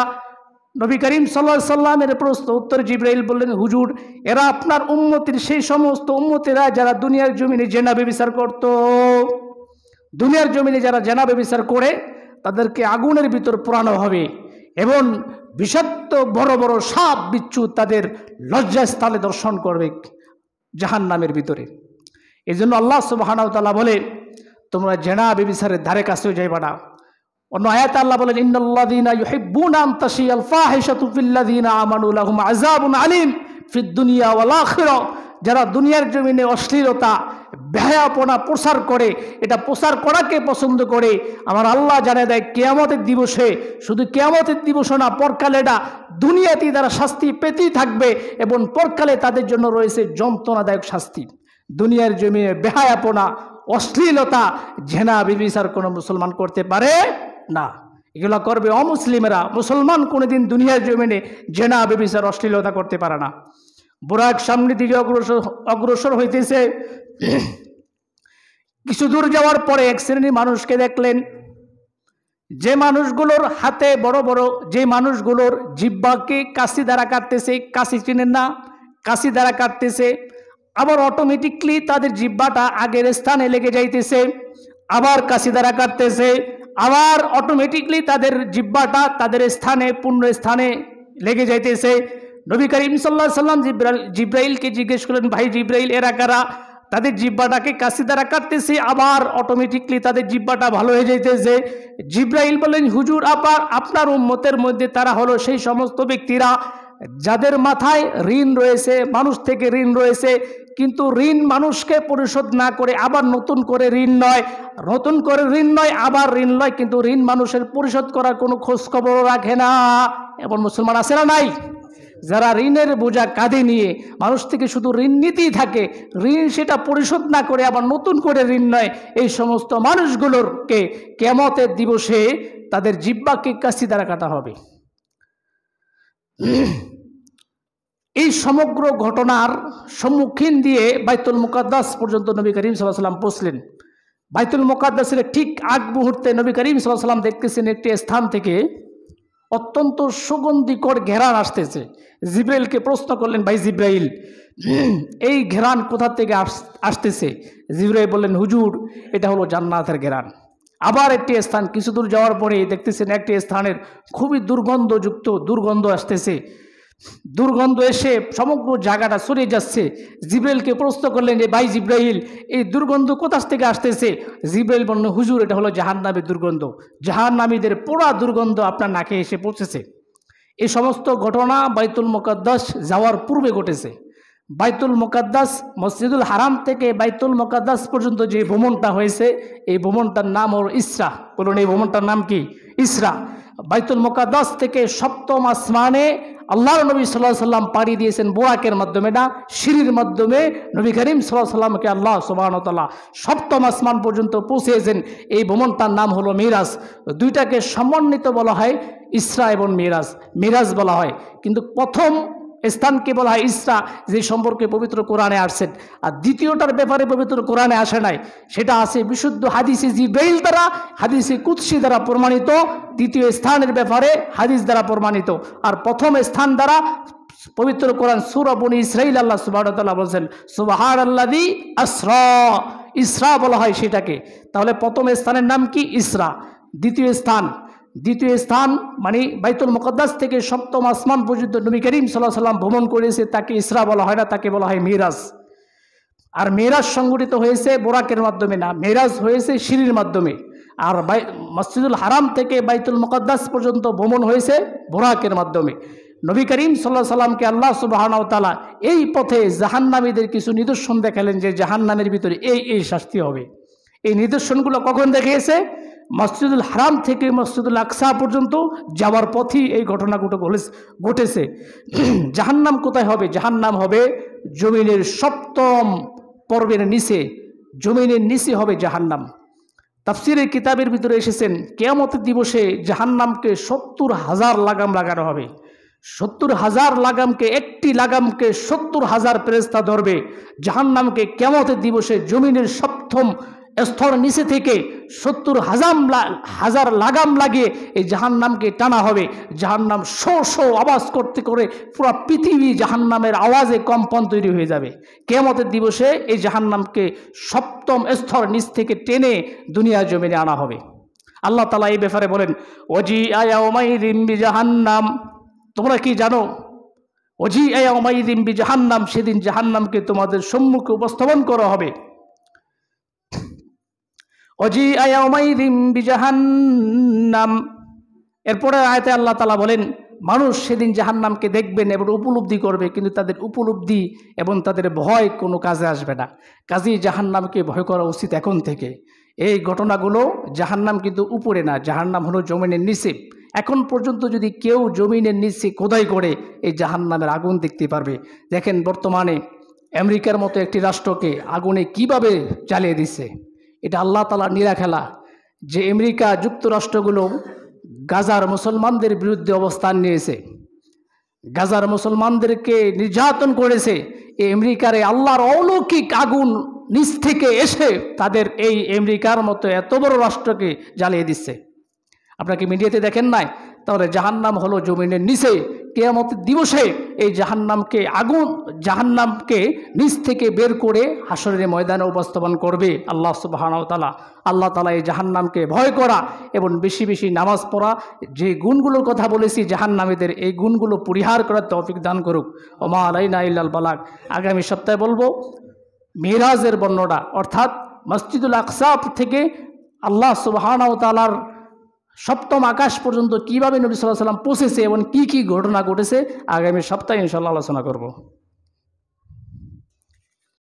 নবী করিম সাল্লাল্লাহু আলাইহি ওয়াসাল্লামের প্রশ্ন উত্তর জিবরাইল বললেন, হুজুর, এরা আপনার উম্মতের সেই সমস্ত উম্মতেরা যারা দুনিয়ার জমিনে জেনা ব্যভিচার করত। দুনিয়ার জমিনে যারা জেনা ব্যভিচার করে তাদেরকে আগুনের ভিতর পোড়ানো হবে এবং বিষাক্ত বড় বড় সাপ বিচ্ছু তাদের লজ্জাস্থলে দর্শন করবে জাহান্নামের ভিতরে। এই জন্য আল্লাহ সুবহানাহু ওয়া তাআলা বলে, তোমরা জেনা ব্যভিচারের ধারে কাছেও যাইবা না। অন্য আয়াতে আল্লাহ বলেন, ইন্নাল্লাযীনা ইউহিব্বুনা আন তাশিয়াল ফাহিশাতু ফিল্লাযীনা আমানু লাহুম আযাবুন আলীম ফিদ দুনিয়া ওয়াল আখিরাহ। যারা দুনিয়ার জমিনে অশ্লীলতা বেহায়াপনা প্রচার করে, এটা প্রচার করাকে পছন্দ করে, আমার আল্লাহ জানিয়ে দেয় কিয়ামতের দিবসে, শুধু কিয়ামতের দিবস না, পরকালে এটা দুনিয়াতেই তারা শাস্তি পেতেই থাকবে এবং পরকালে তাদের জন্য রয়েছে যন্ত্রণাদায়ক শাস্তি। দুনিয়ার জমিনে বেহায়াপনা, অশ্লীলতা, জেনা ব্যভিচার কোনো মুসলমান করতে পারে না। এগুলো করবে অমুসলিমেরা। মুসলমান কোনোদিন দুনিয়ার জমিনে জেনা ব্যভিচার অশ্লীলতা করতে পারে না। বুরাক সামনের দিকে অগ্রসর হইতেছে। কিছু দূর যাওয়ার পরে এক শ্রেণীর মানুষকে দেখলেন, যে মানুষগুলোর হাতে বড় বড়, যে মানুষগুলোর জিহ্বাকে কাশি দ্বারা কাটতেছে, কাশি চিনেন না, কাশি দ্বারা কাটতেছে, আবার অটোমেটিকলি তাদের জিহ্বাটা আগের স্থানে লেগে যাইতেছে, আবার কাশি দ্বারা কাটতেছে, আবার অটোমেটিকলি তাদের জিহ্বাটা তাদের স্থানে পূর্ণ স্থানে লেগে যাইতেছে। নবী করিম সাল্লাল্লাহু আলাইহি ওয়াসাল্লাম জিবরাইলকে জিজ্ঞেস করলেন, ভাই জিবরাইল, এরা কারা? তাদের জিহ্বাটাকে কাশি দ্বারা কাটতেছে, আবার অটোমেটিকলি তাদের জিহ্বাটা ভালো হয়ে যাইতেছে। জিবরাইল বলেন, হুজুর, আপনার উম্মতের মধ্যে তারা হলো সেই সমস্ত ব্যক্তিরা যাদের মাথায় ঋণ রয়েছে, মানুষ থেকে ঋণ রয়েছে, কিন্তু ঋণ মানুষকে পরিশোধ না করে আবার নতুন করে ঋণ নয়, আবার ঋণ নয়, কিন্তু ঋণ মানুষের পরিশোধ করার কোনো খোঁজ খবর রাখে না। এমন মুসলমান আছে না নাই? যারা ঋণের বোঝা কাঁধে নিয়ে মানুষ থেকে শুধু ঋণ নিতেই থাকে, ঋণ সেটা পরিশোধ না করে আবার নতুন করে ঋণ নয়, এই সমস্ত মানুষগুলোরকে কিয়ামতের দিবসে তাদের জিহ্বাকে কাশি দ্বারা কাটা হবে। এই সমগ্র ঘটনার সম্মুখীন দিয়ে বাইতুল মুকাদ্দাস পর্যন্ত নবী করিম সাল্লাল্লাহু আলাইহি ওয়াসাল্লাম পৌঁছলেন। বাইতুল মুকাদ্দাসের ঠিক আগ মুহূর্তে নবী করিম সাল্লাল্লাহু আলাইহি ওয়াসাল্লাম দেখতেছেন একটি স্থান থেকে অত্যন্ত সুগন্ধিকর ঘেরান আসতেছে। জিবরাইলকে প্রশ্ন করলেন, ভাই জিবরাইল, এই ঘেরান কোথা থেকে আসতেছে? জিবরাইল বললেন, হুজুর, এটা হলো জান্নাতের ঘেরান। আবার একটি স্থান, কিছু দূর যাওয়ার পরে দেখতেছেন একটি স্থানের খুবই দুর্গন্ধ আসতেছে। দুর্গন্ধ এসে সমগ্র জায়গাটা ছড়িয়ে যাচ্ছে। জিবরাইলকে প্রশ্ন করলেন, যে ভাই জিবরাইল, এই দুর্গন্ধ কোথা থেকে আসতেছে? জিবরাইল বললেন, হুজুর, এটা হলো জাহান্নামের দুর্গন্ধ, জাহান্নামীদের পোড়া দুর্গন্ধ আপনার নাকে এসে পৌঁছেছে। এই সমস্ত ঘটনা বাইতুল মুকাদ্দাস যাওয়ার পূর্বে ঘটেছে। বাইতুল মুকাদ্দাস, মসজিদুল হারাম থেকে বাইতুল মুকাদ্দাস পর্যন্ত যে ভ্রমণটা হয়েছে, এই ভ্রমণটার নাম হলো ইসরা। বলুন, এই ভ্রমণটার নাম কি? ইসরা। বাইতুল মুকাদ্দাস থেকে সপ্তম আসমানে আল্লাহর নবী সাল্লাল্লাহু আলাইহি সাল্লাম পাড়ি দিয়েছেন বোরাকের মাধ্যমে না, সিঁড়ির মাধ্যমে নবী করিম সাল্লাল্লাহু আলাইহি সাল্লামকে আল্লাহ সুবহানাহু ওয়া তাআলা সপ্তম আসমান পর্যন্ত পৌঁছেছেন। এই ভ্রমণটার নাম হলো মিরাজ। দুইটাকে সমন্বিত বলা হয় ইসরা এবং মিরাজ। মিরাজ বলা হয়, কিন্তু প্রথম স্থানকে বলা হয় ইসরা, যে সম্পর্কে পবিত্র কোরআনে আসছেন। আর দ্বিতীয়টার ব্যাপারে পবিত্র কোরআনে আসে নাই, সেটা আছে বিশুদ্ধ হাদিসে জিব্রাইল দ্বারা, হাদিসে কুদসি দ্বারা প্রমাণিত। দ্বিতীয় স্থানের ব্যাপারে হাদিস দ্বারা প্রমাণিত। আর প্রথম স্থান দ্বারা পবিত্র কোরআন সূরা বনী ইসরাঈল আল্লাহ সুবহানাহু ওয়া তাআলা বলেন সুবহানাল্লাযী আসরা, ইসরা বলা হয় সেটাকে। তাহলে প্রথম স্থানের নাম কি? ইসরা। দ্বিতীয় স্থান মানে বাইতুল মুকদ্দাস থেকে সপ্তম আসমান পর্যন্ত নবী করিম সাল্লাল্লাহু আলাইহি সাল্লাম ভ্রমণ করেছে, তাকে ইসরা বলা হয় না, তাকে বলা হয় মিরাজ। আর মেরাজ সংগঠিত হয়েছে বোরাকের মাধ্যমে না, মেরাজ হয়েছে সিঁড়ির মাধ্যমে। আর মসজিদুল হারাম থেকে বাইতুল মুকদ্দাস পর্যন্ত ভ্রমণ হয়েছে বোরাকের মাধ্যমে। নবী করিম সাল্লাল্লাহু আলাইহি সাল্লামকে আল্লাহ সুবহানাহু ওয়া তাআলা এই পথে জাহান্নামীদের কিছু নিদর্শন দেখালেন যে জাহান্নামের ভিতরে এই শাস্তি হবে। এই নিদর্শনগুলো কখন দেখিয়েছে? মসজিদুল হারাম থেকে মসজিদুল আকসা পর্যন্ত যাওয়ার পথেই এই ঘটনাগুলো ঘটেছে। জাহান্নাম কোথায় হবে? জাহান্নাম হবে জমিনের সপ্তম পর্বের নিচে, জমিনের নিচে হবে জাহান্নাম। তাফসীরের কিতাবের ভিতরে এসেছেন কিয়ামতের দিবসে জাহান্নামকে ৭০,০০০ লাগাম লাগানো হবে। ৭০,০০০ লাগামকে, একটি লাগামকে ৭০,০০০ ফেরেশতা ধরবে। জাহান্নামকে কিয়ামতের দিবসে জমিনের সপ্তম স্তর নিচে থেকে ৭০,০০০ লাগাম লাগিয়ে এই জাহান্নামকে টানা হবে। জাহান্নাম শো শো আওয়াজ করতে করে পুরো পৃথিবী জাহান্নামের আওয়াজে কম্পন তৈরি হয়ে যাবে। কিয়ামতের দিবসে এই জাহান্নামকে সপ্তম স্তর নিচ থেকে টেনে দুনিয়া জমিনে আনা হবে। আল্লাহ তাআলা এই ব্যাপারে বলেন ওয়াজিআ ইয়াওমাইযিন বিজাহান্নাম, তোমরা কি জানো? ওয়াজিআ ইয়াওমাইযিন বিজাহান্নাম, সেদিন জাহান্নামকে তোমাদের সম্মুখে উপস্থাপন করা হবে। ওয়াজিআ ইয়াওমাইযিন বিজাহান্নাম, এরপরে আয়াতে আল্লাহ তাআলা বলেন মানুষ সেদিন জাহান্নামকে দেখবেন এবং উপলব্ধি করবে, কিন্তু তাদের উপলব্ধি এবং তাদের ভয় কোনো কাজে আসবে না। কাজেই জাহান্নামকে ভয় করা উচিত এখন থেকে। এই ঘটনাগুলো, জাহান্নাম কিন্তু উপরে না, জাহান্নাম হলো জমিনের নিচে। এখন পর্যন্ত যদি কেউ জমিনের নিচে খোদাই করে এই জাহান্নামের আগুন দেখতে পারবে। দেখেন বর্তমানে আমেরিকার মতো একটি রাষ্ট্রকে আগুনে কিভাবে জ্বালিয়ে দিচ্ছে। এটা আল্লাহ তাআলার নীলা খেলা যে আমেরিকা যুক্তরাষ্ট্রগুলো গাজার মুসলমানদের বিরুদ্ধে অবস্থান নিয়েছে, গাজার মুসলমানদেরকে নির্যাতন করেছে। এই আমেরিকার আল্লাহর অলৌকিক আগুন নিচ থেকে এসে তাদের এই আমেরিকার মতো এত বড় রাষ্ট্রকে জ্বালিয়ে দিচ্ছে। আপনাকে মিডিয়াতে দেখেন নাই? তাহলে জাহান্নাম হলো জমিনের নিচে। কিয়ামতের দিবসে এই জাহান্নামকে নিচ থেকে বের করে হাসরের ময়দানে উপস্থাপন করবে আল্লাহ সুবহানাহু ওয়া তাআলা। আল্লাহ তাআলা এই জাহান্নামকে ভয় করা এবং বেশি বেশি নামাজ পড়া, যে গুণগুলোর কথা বলেছি জাহান্নামীদের, এই গুণগুলো পরিহার করার তৌফিক দান করুক। ওমা আলাইনা ইল্লাল বালাগ। আগামী সপ্তাহে বলবো মিরাজের বর্ণনা, অর্থাৎ মসজিদুল আকসা থেকে আল্লাহ সুবহানাহু ওয়া তাআলার সপ্তম আকাশ পর্যন্ত কিভাবে নবী সাল্লাল্লাহু আলাইহি ওয়াসাল্লাম পৌঁছেছে এবং কি কি ঘটনা ঘটেছে আগামী সপ্তাহে ইনশাআল্লাহ আলোচনা করব।